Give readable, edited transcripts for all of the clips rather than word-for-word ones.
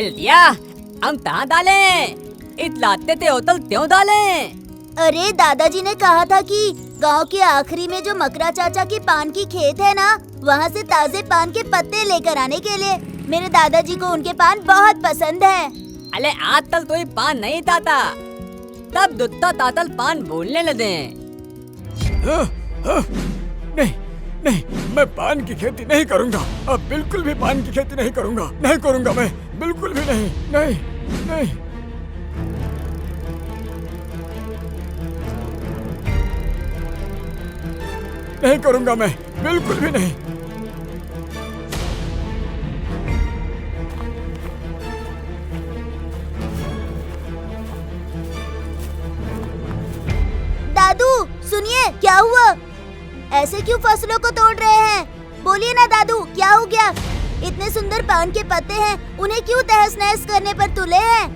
Bell दिया, हम कहाँ डालें? इतलाते थे होटल क्यों डालें? अरे दादाजी ने कहा था कि गांव के आखिरी में जो मकरा चाचा की पान की खेत है ना, वहाँ से ताजे पान के पत्ते लेकर आने के लिए। मेरे दादाजी को उनके पान बहुत पसंद है। अरे आजकल तो ये पान नहीं ताता, तब दुत्ता तातल पान बोलने लगे। नहीं नहीं, मैं पान की खेती नहीं करूँगा। अब बिल्कुल भी पान की खेती नहीं करूँगा। नहीं करूँगा मैं, बिल्कुल भी नहीं। नहीं नहीं। नहीं करूँगा मैं, बिल्कुल भी नहीं। दादू सुनिए, क्या हुआ? ऐसे क्यों फसलों को तोड़ रहे हैं? बोलिए ना दादू, क्या हो गया? इतने सुंदर पान के पत्ते हैं, उन्हें क्यों तहस नहस करने पर तुले हैं?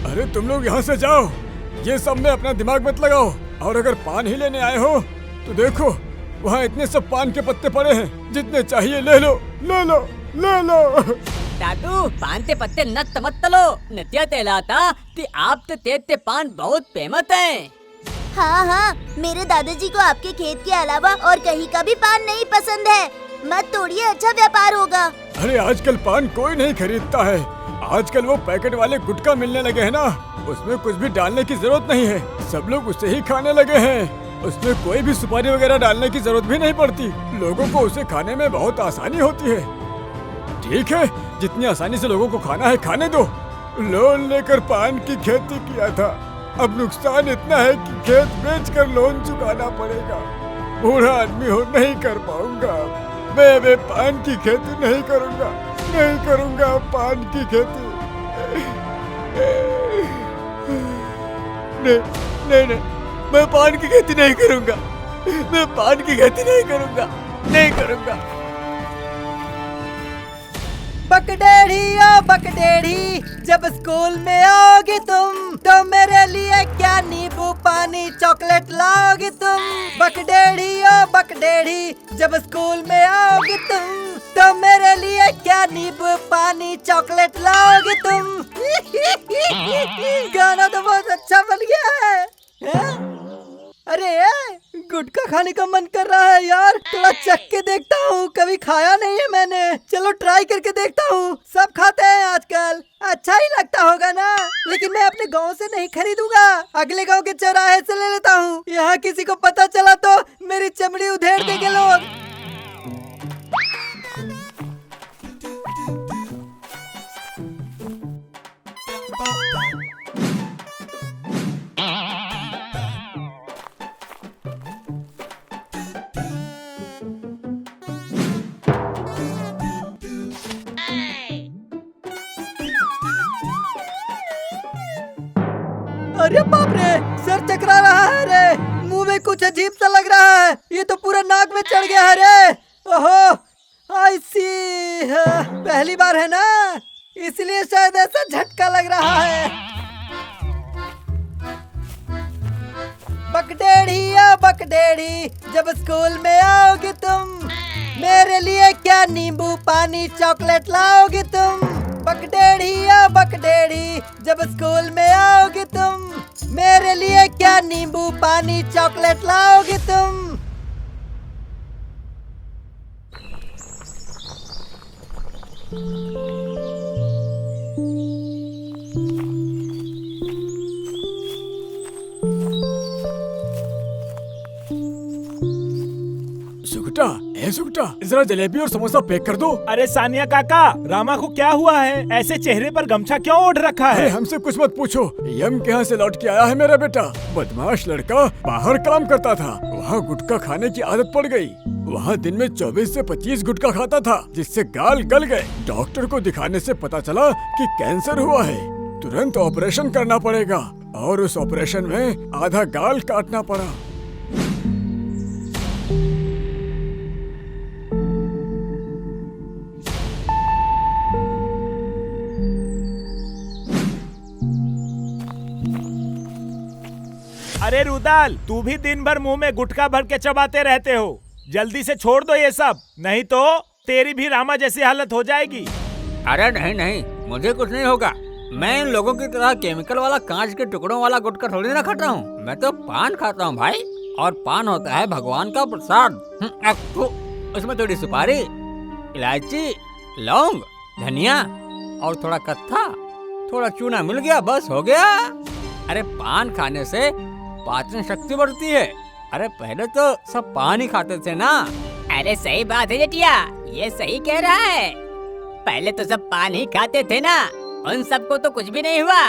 अरे तुम लोग यहाँ से जाओ, ये सब में अपना दिमाग मत लगाओ। और अगर पान ही लेने आए हो तो देखो, वहाँ इतने सब पान के पत्ते पड़े हैं, जितने चाहिए ले लो, ले लो, ले लो। दादू पान के पत्ते नत मत तलो, नतिया तेलाता कि आप ते तेते पान बहुत फेमस हैं। हाँ हाँ, मेरे दादाजी को आपके खेत के अलावा और कहीं का भी पान नहीं पसंद है। मत तोड़िए, अच्छा व्यापार होगा। अरे आजकल पान कोई नहीं खरीदता है। आजकल वो पैकेट वाले गुटखा मिलने लगे हैं ना, उसमें कुछ भी डालने की जरूरत नहीं है, सब लोग उसे ही खाने लगे हैं। उसमें कोई भी सुपारी वगैरह डालने की जरूरत भी नहीं पड़ती। लोगों को उसे खाने में बहुत आसानी होती है। ठीक है, जितनी आसानी से लोगों को खाना है खाने दो। लोन लेकर पान की खेती किया था, अब नुकसान इतना है कि खेत बेचकर लोन चुकाना पड़ेगा। बूढ़ा आदमी हो, नहीं कर पाऊंगा मैं पान की खेती नहीं करूंगा, नहीं करूंगा पान की खेती। नहीं नहीं नहीं, मैं पान की खेती नहीं करूंगा, मैं पान की खेती नहीं करूंगा, नहीं करूंगा। बकडेढ़ी ओ बकडेढ़ी, जब स्कूल में आओगी तुम तो मेरे लिए क्या नींबू पानी चॉकलेट लाओगी तुम। बकडेढ़ी ओ बकडेढ़ी, जब स्कूल में आओगी तुम तो मेरे लिए क्या नींबू पानी चॉकलेट लाओगी तुम। गाना तो बहुत अच्छा बन गया है? अरे गुटखा खाने का मन कर रहा है यार, थोड़ा चख के देखता हूँ, कभी खाया नहीं है मैंने। चलो ट्राई करके देखता हूँ। सब खाते हैं आजकल, अच्छा ही लगता होगा ना। लेकिन मैं अपने गांव से नहीं खरीदूंगा, अगले गांव के चौराहे से ले लेता हूँ। यहाँ किसी को पता चला तो मेरी चमड़ी उधेड़ देंगे लोग। अरे बाप रे, सर चकरा रहा है रे, मुंह में कुछ अजीब सा लग रहा है, ये तो पूरा नाक में चढ़ गया है रे। ओहो, आई सी, पहली बार है ना, इसलिए शायद ऐसा झटका लग रहा है। बकडेढ़ी ओ बकडेढ़ी, जब स्कूल में आओगी तुम मेरे लिए क्या नींबू पानी चॉकलेट लाओगी तुम। बकडेढ़ी ओ बकडेढ़ी, जब स्कूल में आओगी तुम मेरे लिए क्या नींबू पानी चॉकलेट लाओगी तुम। सुगटा, जरा जलेबी और समोसा पैक कर दो। अरे सानिया काका, रामा को क्या हुआ है? ऐसे चेहरे पर गमछा क्यों ओढ़ रखा है? अरे हमसे कुछ मत पूछो, यम के यहाँ से लौट के आया है मेरा बेटा। बदमाश लड़का बाहर काम करता था, वहाँ गुटखा खाने की आदत पड़ गई। वहाँ दिन में 24 से 25 गुटखा खाता था, जिससे गाल गल गए। डॉक्टर को दिखाने से पता चला कि कैंसर हुआ है, तुरंत ऑपरेशन करना पड़ेगा। और उस ऑपरेशन में आधा गाल काटना पड़ा। अरे रुदाल, तू भी दिन भर मुंह में गुटखा भर के चबाते रहते हो, जल्दी से छोड़ दो ये सब, नहीं तो तेरी भी रामा जैसी हालत हो जाएगी। अरे नहीं नहीं, मुझे कुछ नहीं होगा। मैं इन लोगों की तरह केमिकल वाला कांच के टुकड़ों वाला गुटखा थोड़ी ना खाता हूँ। मैं तो पान खाता हूँ भाई, और पान होता है भगवान का प्रसाद। उसमें थोड़ी सुपारी, इलायची, लौंग, धनिया और थोड़ा कत्था, थोड़ा चूना मिल गया, बस हो गया। अरे पान खाने से पाचन शक्ति बढ़ती है। अरे पहले तो सब पान ही खाते थे ना। अरे सही बात है जेठिया, ये सही कह रहा है। पहले तो सब पान ही खाते थे ना, उन सबको तो कुछ भी नहीं हुआ।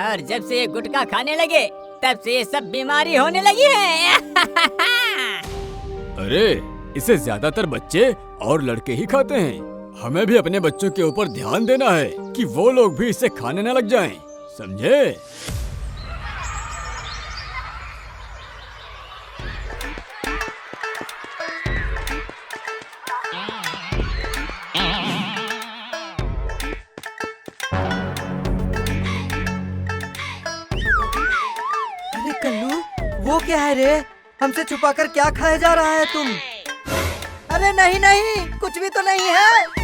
और जब से ये गुटखा खाने लगे तब से ये सब बीमारी होने लगी है। अरे इसे ज्यादातर बच्चे और लड़के ही खाते हैं। हमें भी अपने बच्चों के ऊपर ध्यान देना है कि वो लोग भी इसे खाने न लग जाएं, समझे? अरे कल्लू, वो क्या है रे? हमसे छुपाकर क्या खाया जा रहा है तुम? अरे नहीं नहीं, कुछ भी तो नहीं है।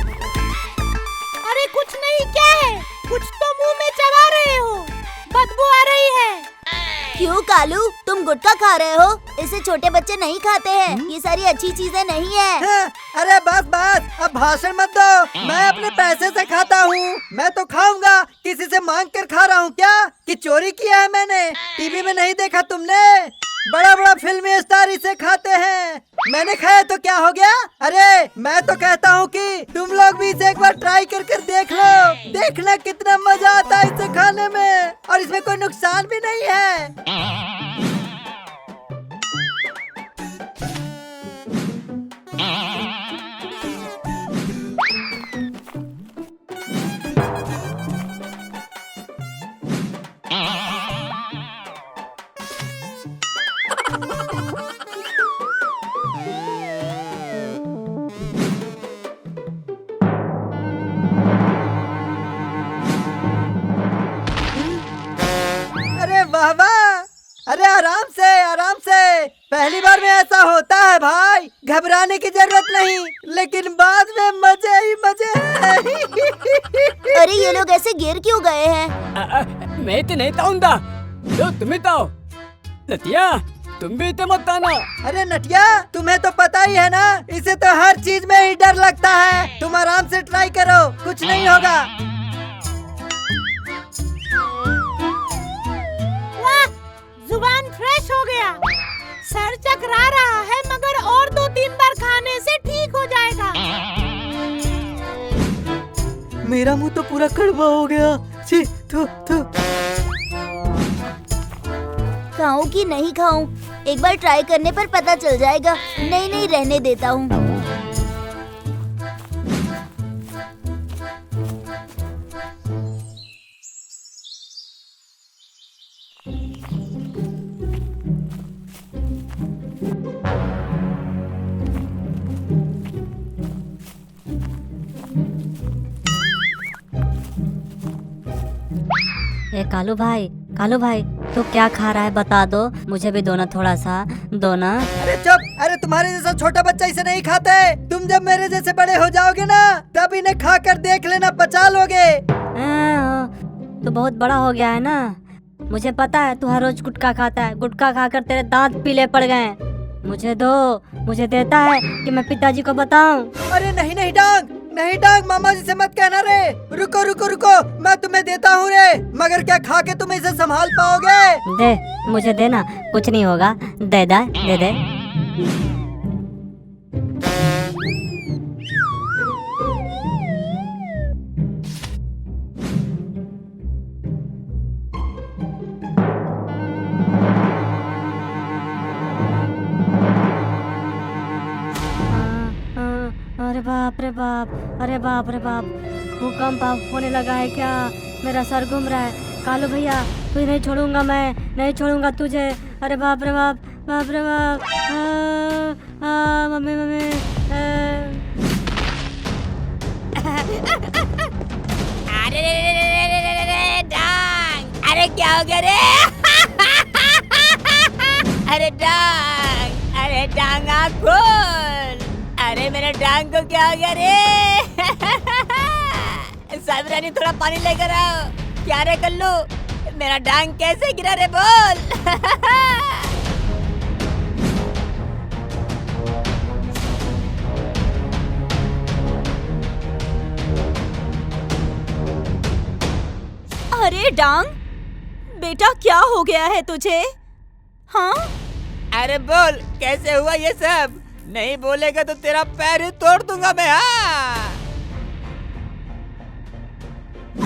अरे कुछ नहीं, क्या है? कुछ तो मुंह में चबा रहे हो, बदबू आ रही है। क्यों कालू, तुम गुटखा खा रहे हो? इसे छोटे बच्चे नहीं खाते हैं। ये सारी अच्छी चीजें नहीं है। हाँ, अरे बस बस, अब भाषण मत दो। मैं अपने पैसे से खाता हूँ, मैं तो खाऊंगा। किसी से मांग कर खा रहा हूँ क्या कि चोरी किया है मैंने? टीवी में नहीं देखा तुमने? बड़ा बड़ा फिल्मी स्टार इसे खाते हैं, मैंने खाया तो क्या हो गया? अरे मैं तो कहता हूँ कि तुम लोग भी इसे एक बार ट्राई कर देख लो, देखना कितना मजा आता है इसे खाने में, और इसमें कोई नुकसान भी नहीं है। अरे वाह वाह, अरे आराम से आराम से। पहली बार में ऐसा होता है भाई, घबराने की जरूरत नहीं, लेकिन बाद में मजे ही मजे हैं। अरे ये लोग ऐसे गिर क्यों गए हैं? मैं तो नहीं ताऊंगा, तो तुम ही ताओ। नतिया तुम भी तो मत आना। अरे नटिया, तुम्हें तो पता ही है ना, इसे तो हर चीज में ही डर लगता है। तुम आराम से ट्राई करो, कुछ नहीं होगा। वाह, जुबान फ्रेश हो गया, सर चकरा रहा है, मगर और 2-3 बार खाने से ठीक हो जाएगा। मेरा मुंह तो पूरा कड़वा हो गया। छी, थू थू। खाऊं कि नहीं खाऊं? एक बार ट्राई करने पर पता चल जाएगा। नहीं नहीं, रहने देता हूँ। ए कालू भाई तू क्या खा रहा है, बता दो, मुझे भी दो ना, थोड़ा सा दो ना। अरे चुप, अरे तुम्हारे जैसा छोटा बच्चा इसे नहीं खाते। तुम जब मेरे जैसे बड़े हो जाओगे ना, तब इन्हें खाकर देख लेना, पचा लोगे। तू बहुत बड़ा हो गया है ना, मुझे पता है तू हर रोज गुटखा खाता है, गुटखा खाकर तेरे दांत पीले पड़ गए। मुझे दो, मुझे देता है कि मैं पिताजी को बताऊं। अरे नहीं नहीं डांग, नहीं डांग, मामा जी से मत कहना रे। रुको रुको रुको, मैं तुम्हें देता हूँ रे, मगर क्या खा के तुम इसे संभाल पाओगे? दे, मुझे देना, कुछ नहीं होगा, दे दे दे। अरे बाप रे बाप, अरे बाप रे बाप, भूकंप होने लगा है क्या? मेरा सर घूम रहा है। कालू भैया तुझे नहीं छोड़ूंगा, मैं नहीं छोड़ूंगा तुझे। अरे बाप रे बाप, बाप रे बाप। Mummy mummy. अरे डांग, अरे क्या हो गया रे? अरे डांग आँख खोल। अरे मेरे डांग को क्या हो गया रे? साबिरानी थोड़ा पानी लेकर आओ। क्या रे कल्लू, मेरा डांग कैसे गिरा रे बोल। अरे डांग, बेटा क्या हो गया है तुझे? हाँ? अरे बोल, कैसे हुआ ये सब? नहीं बोलेगा तो तेरा पैर ही तोड़ दूंगा मैं। हाँ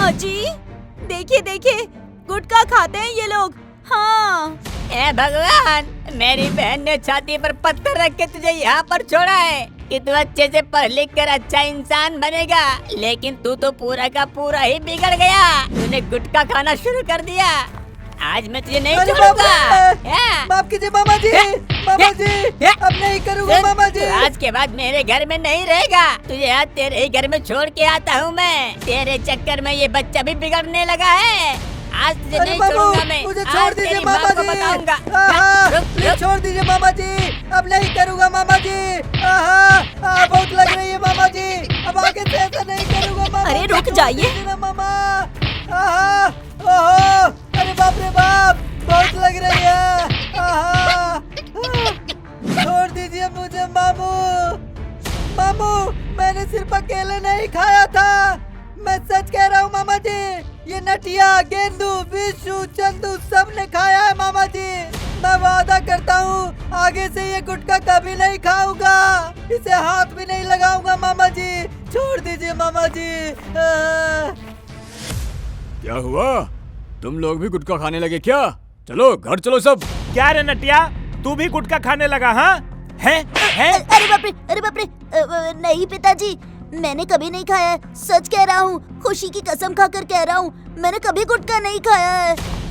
अजी, देखिए देखिए, गुटखा खाते हैं ये लोग। हाँ। ए भगवान, मेरी बहन ने छाती पर पत्थर रख के तुझे यहाँ पर छोड़ा है कि तू अच्छे से पढ़ लिख कर अच्छा इंसान बनेगा, लेकिन तू तो पूरा का पूरा ही बिगड़ गया। तूने गुटखा खाना शुरू कर दिया। आज मैं तुझे नहीं छोड़ूंगा। माफ कीजिए मामा जी, मामा जी, अब नहीं करूँगा मामा जी। आज के बाद मेरे घर में नहीं रहेगा। तुझे आज तेरे ही घर में छोड़ के आता हूँ मैं। तेरे चक्कर में ये बच्चा भी बिगड़ने लगा है। आज तुझे नहीं छोड़ूंगा मैं। मुझे छोड़ दीजिए तेरी मामा माँ को जी। बताऊंगा। प्लीज छोड़ दीजिए मामा जी, अब नहीं करूँगा मामा जी। बहुत लग रही है मामा जी, अब आगे से ऐसा नहीं करूँगा मामा। अरे रुक जाइए। मामा। ओहो, अरे बाप रे बाप, बहुत लग रही है। छोड़ दीजिए मुझे मामू। मामू, मैंने सिर्फ अकेले नहीं खाया था, मैं सच कह रहा हूँ मामा जी। ये नटिया, गेंदू, विशु, चंदू सब ने खाया है मामा जी। मैं वादा करता हूँ आगे से ये गुटखा कभी नहीं खाऊंगा, इसे हाथ भी नहीं लगाऊंगा मामा जी। छोड़ दीजिए मामा जी। क्या हुआ? तुम लोग भी गुटखा खाने लगे क्या? चलो घर चलो सब। क्या रे नटिया, तू भी गुटखा खाने लगा? हाँ है? अरे बाप रे, अरे बाप रे। नहीं पिताजी, मैंने कभी नहीं खाया है, सच कह रहा हूँ। खुशी की कसम खाकर कह रहा हूँ, मैंने कभी गुटखा नहीं खाया है।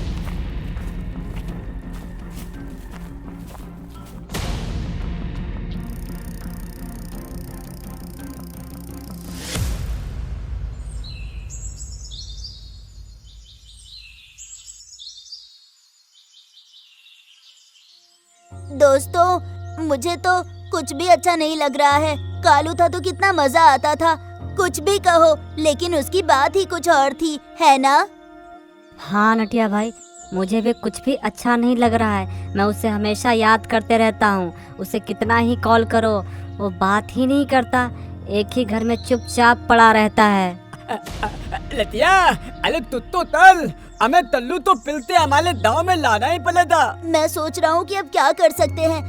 दोस्तों, मुझे तो कुछ भी अच्छा नहीं लग रहा है। कालू था तो कितना मजा आता था। कुछ भी कहो, लेकिन उसकी बात ही कुछ और थी, है ना? हाँ नटिया भाई, मुझे भी कुछ भी अच्छा नहीं लग रहा है। मैं उसे हमेशा याद करते रहता हूँ। उसे कितना ही कॉल करो, वो बात ही नहीं करता। एक ही घर में चुपचाप पड़ा रहता है। लतिया, अरे तुत्तो तल हमें तल्लू तो पिलते हमारे दांव में लाना ही पड़ेगा। मैं सोच रहा हूँ कि अब क्या कर सकते हैं।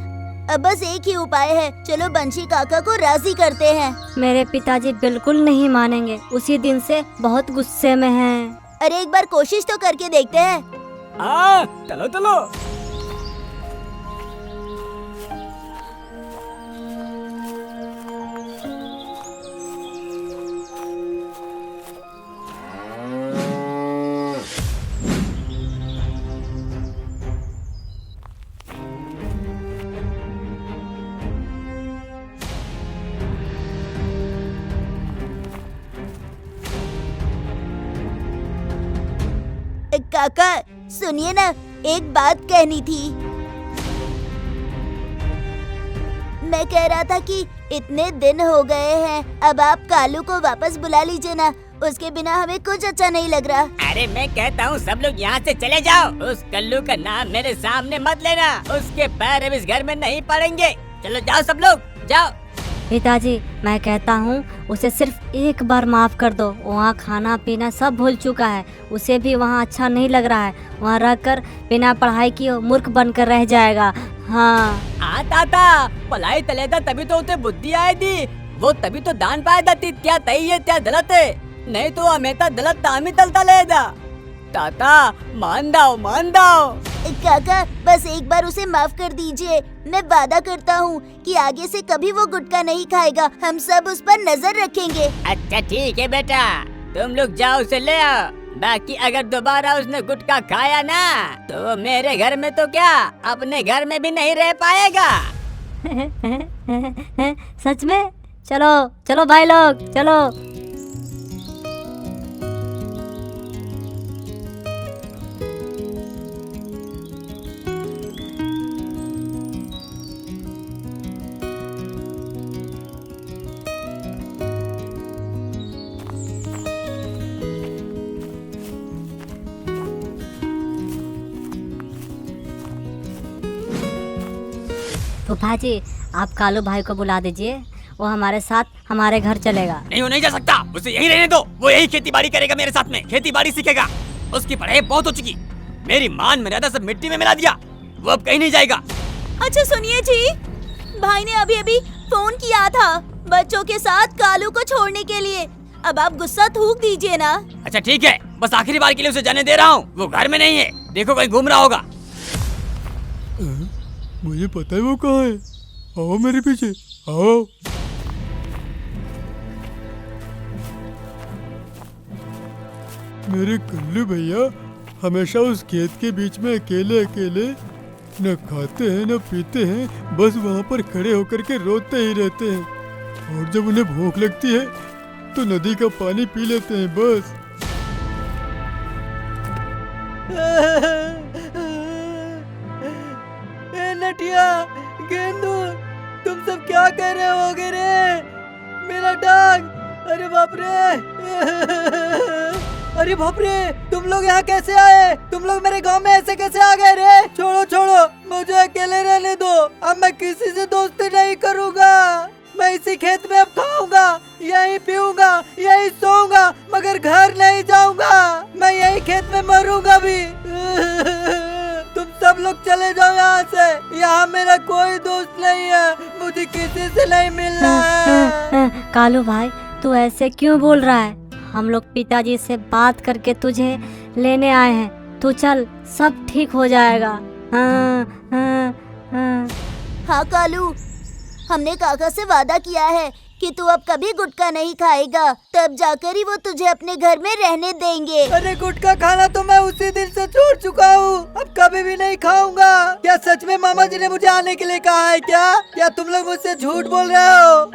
अब बस एक ही उपाय है, चलो बंशी काका को राजी करते हैं। मेरे पिताजी बिल्कुल नहीं मानेंगे, उसी दिन से बहुत गुस्से में हैं। अरे एक बार कोशिश तो करके देखते हैं। हाँ चलो चलो। काका सुनिए ना, एक बात कहनी थी। मैं कह रहा था कि इतने दिन हो गए हैं, अब आप कालू को वापस बुला लीजिए ना। उसके बिना हमें कुछ अच्छा नहीं लग रहा। अरे मैं कहता हूँ सब लोग यहाँ से चले जाओ। उस कल्लू का नाम मेरे सामने मत लेना, उसके पैर अब इस घर में नहीं पड़ेंगे। चलो जाओ सब लोग, जाओ। पिताजी, मैं कहता हूँ उसे सिर्फ एक बार माफ कर दो। वहाँ खाना पीना सब भूल चुका है, उसे भी वहाँ अच्छा नहीं लग रहा है। वहाँ रहकर बिना पढ़ाई किए मूर्ख बनकर रह जाएगा। हाँ ताता, पढ़ाई तलेदा तभी तो उसे बुद्धि आई थी। वो तभी तो दान पाया थी। क्या तई है क्या गलत है, नहीं तो हमेशा गलत तामी तलता लेदा। ताता मान दाओ, मान दाओ। काका बस एक बार उसे माफ कर दीजिए। मैं वादा करता हूँ कि आगे से कभी वो गुटखा नहीं खाएगा। हम सब उस पर नजर रखेंगे। अच्छा ठीक है बेटा, तुम लोग जाओ उसे ले आओ। बाकी अगर दोबारा उसने गुटखा खाया ना, तो मेरे घर में तो क्या, अपने घर में भी नहीं रह पाएगा। सच में? चलो चलो भाई लोग, चलो। फूफा जी आप कालू भाई को बुला दीजिए, वो हमारे साथ हमारे घर चलेगा। नहीं, वो नहीं जा सकता। उसे यही रहने दो। वो यही खेती बाड़ी करेगा मेरे साथ में, खेती बाड़ी सीखेगा। उसकी पढ़ाई बहुत हो चुकी। मेरी मान मर्यादा सब मिट्टी में मिला दिया। वो अब कहीं नहीं जाएगा। अच्छा सुनिए जी, भाई ने अभी अभी फोन किया था बच्चों के साथ कालू को छोड़ने के लिए। अब आप गुस्सा थूक दीजिए ना। अच्छा ठीक है, बस आखिरी बार के लिए उसे जाने दे रहा हूँ। वो घर में नहीं है, देखो कहीं घूम रहा होगा। मुझे पता है वो कहाँ है। आओ मेरे पीछे आओ। मेरे कल्लू भैया हमेशा उस खेत के बीच में अकेले अकेले न खाते हैं न पीते हैं, बस वहाँ पर खड़े होकर के रोते ही रहते हैं। और जब उन्हें भूख लगती है तो नदी का पानी पी लेते हैं बस। ए नटिया, गेंदू, तुम सब क्या कर रहे होगे रे? मेरा टांग, अरे बाप रे! अरे बाप रे, तुम लोग यहाँ कैसे आए? तुम लोग मेरे गांव में ऐसे कैसे आ गए रे? छोड़ो छोड़ो, मुझे अकेले रहने दो। अब मैं किसी से दोस्ती नहीं करूँगा। मैं इसी खेत में अब खाऊंगा, यहीं पीऊंगा, यहीं सोऊंगा, मगर घर नहीं जाऊंगा। मैं यहीं खेत में मरूंगा भी। तुम सब लोग चले जाओ यहाँ से। यहाँ मेरा कोई दोस्त नहीं है, मुझे किसी से नहीं मिलना है। कालू भाई तू ऐसे क्यों बोल रहा है? हम लोग पिताजी से बात करके तुझे लेने आए हैं। तू चल, सब ठीक हो जाएगा। हाँ कालू, हमने काका से वादा किया है कि तू अब कभी गुटखा नहीं खाएगा, तब जाकर ही वो तुझे अपने घर में रहने देंगे। अरे गुटखा खाना तो मैं उसी दिन से छोड़ चुका हूँ, अब कभी भी नहीं खाऊंगा। क्या सच में मामा जी ने मुझे आने के लिए कहा है क्या तुम लोग मुझसे झूठ बोल रहे हो?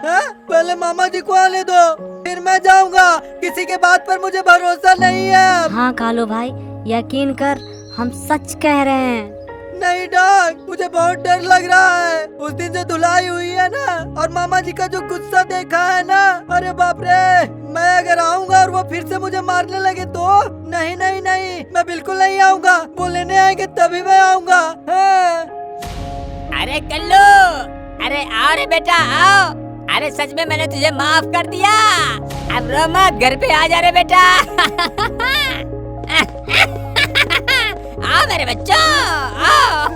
पहले मामा जी को आने दो, फिर मैं जाऊंगा। किसी के बात पर मुझे भरोसा नहीं है। हाँ कालू भाई, यकीन कर, हम सच कह रहे हैं। नहीं डॉग, मुझे बहुत डर लग रहा है। उस दिन जो धुलाई हुई है ना, और मामा जी का जो गुस्सा देखा है ना, अरे बाप रे! मैं अगर आऊंगा और वो फिर से मुझे मारने लगे तो? नहीं नहीं नहीं, मैं बिल्कुल नहीं आऊंगा। वो लेने आएंगे तभी मैं आऊंगा। अरे कल्लू, अरे आओ रे बेटा आओ। अरे सच में मैंने तुझे माफ कर दिया। अब रो मत, घर पे आ जा रे बेटा। आओ मेरे बच्चों आओ।